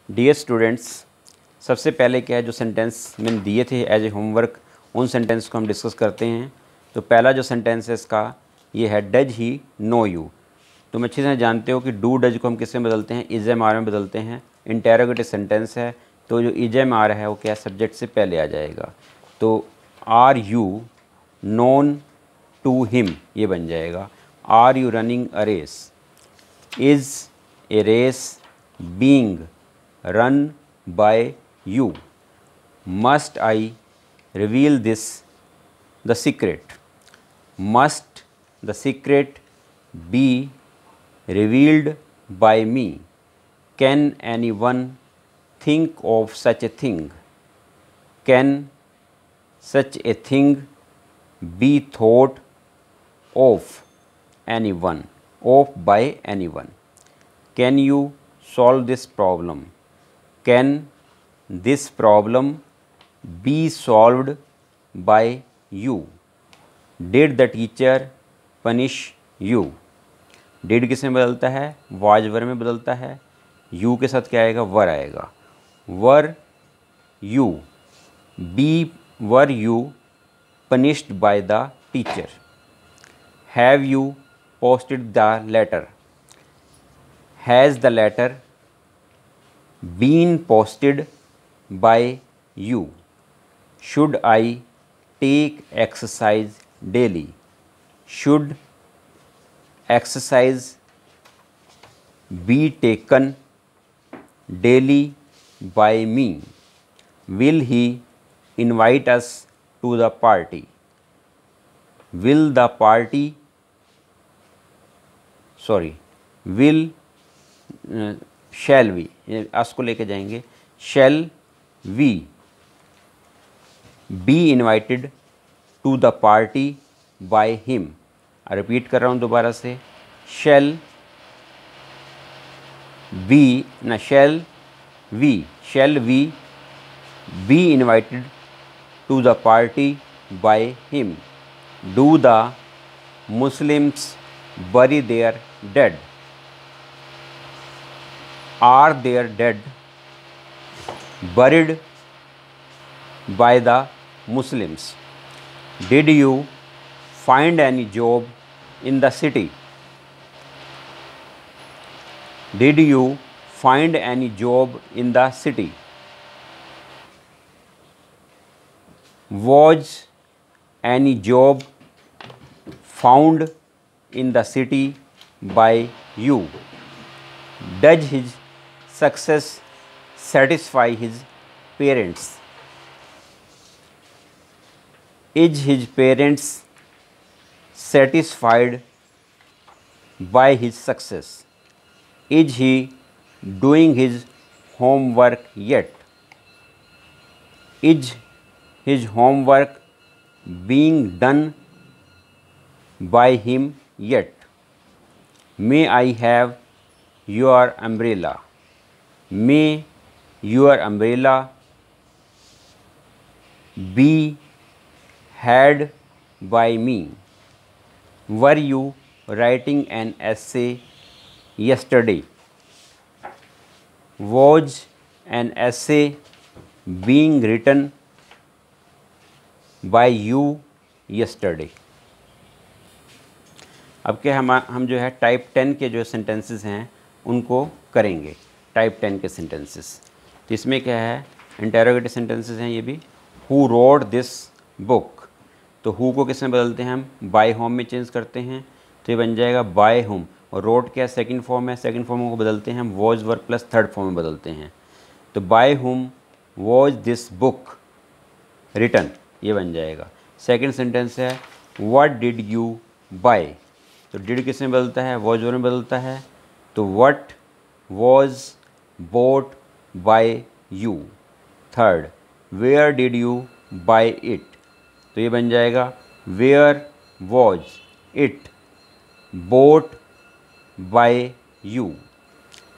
Dear students, सबसे पहले क्या है, जो सेंटेंस मैंने दिए थे एज ए होमवर्क उन सेंटेंस को हम डिस्कस करते हैं। तो पहला जो सेंटेंस है इसका ये है डज ही नो यू। तुम अच्छी तरह जानते हो कि डू डज को हम किससे बदलते हैं, इज एम आर में बदलते हैं। इंटेरोगेटिव सेंटेंस है तो जो इज एम आर है वो क्या सब्जेक्ट से पहले आ जाएगा। तो are you known to him ये बन जाएगा। Are you running a race, is a race being run by you, must I reveal this the secret, must the secret be revealed by me, can anyone think of such a thing, can such a thing be thought of anyone, of by anyone, can you solve this problem, can this problem be solved by you, did the teacher punish you। did किसमें बदलता है, was वर में बदलता है। you के साथ क्या आएगा, वर आएगा। Were you be were you punished by the teacher, have you posted the letter, has the letter been posted by you, should I take exercise daily, should exercise be taken daily by me, will he invite us to the party, will the party will shall we, अस को लेके जाएंगे, shall we be invited to the party by him। Repeat कर रहा हूँ दोबारा से, shall we be invited to the party by him, do the Muslims bury their dead, are their dead buried by the Muslims, did you find any job in the city, did you find any job in the city, was any job found in the city by you, does his success satisfy his parents, is his parents satisfied by his success, is he doing his homework yet, is his homework being done by him yet, may I have your umbrella, may your umbrella be had by me, were you writing an essay yesterday, was an essay being written by you yesterday। अब क्या हम जो है type 10 के जो sentences हैं उनको करेंगे, टाइप 10 के सेंटेंसेस। तो इसमें क्या है, इंटेरोगेटिव सेंटेंसेस हैं ये भी। हु रोड दिस बुक, तो हु को किस में बदलते हैं हम, बाय होम में चेंज करते हैं, तो ये बन जाएगा बाय होम। और रोड क्या सेकंड फॉर्म है, सेकंड फॉर्म को बदलते हैं हम was were plus third form में बदलते हैं। तो by whom was this book written, ये बन जाएगा। सेकंड सेंटेंस है व्हाट डिड यू बाय, तो डिड किस में बदलता है, वॉज वर में बदलता है, तो what was bought by you. Third where did you buy it, तो ये बन जाएगा where was it bought by you.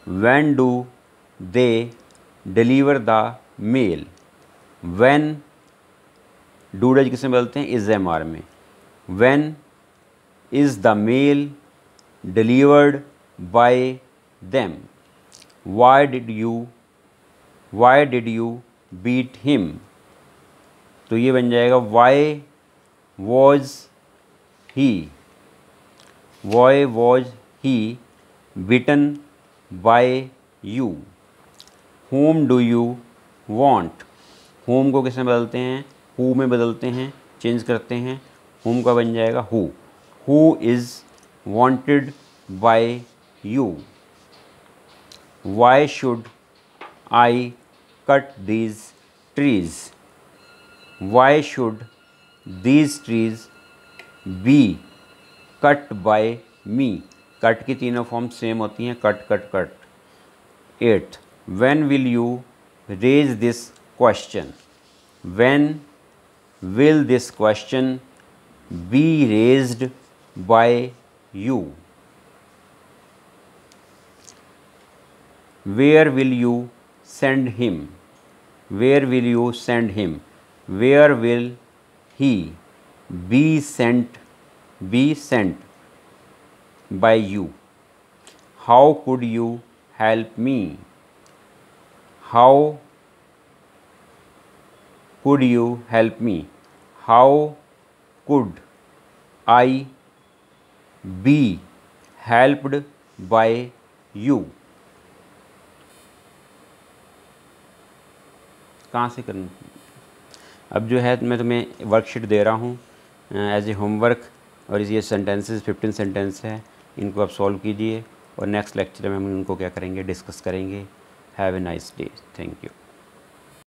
When do they deliver the mail, when do does किस में बदलते हैं, इज एम आर में। When is the mail delivered by them, why did you why did you beat him, तो ये बन जाएगा why was he beaten by you. whom do you want, whom को किसमें बदलते हैं, who में बदलते हैं, चेंज करते हैं, whom का बन जाएगा who is wanted by you. why should I cut these trees, why should these trees be cut by me, cut की तीनों फॉर्म सेम होती हैं, cut cut cut. 8th, when will you raise this question, when will this question be raised by you, where will you send him, where will you send him, where will he be sent by you, how could you help me, how could you help me, how could I be helped by you। कहाँ से करना, अब जो है मैं तुम्हें worksheet दे रहा हूँ एज ए होमवर्क, और ये सेंटेंसेस 15 सेंटेंस है, इनको आप सॉल्व कीजिए और नेक्स्ट लेक्चर में हम इनको क्या करेंगे, डिस्कस करेंगे। Have a nice day, thank you.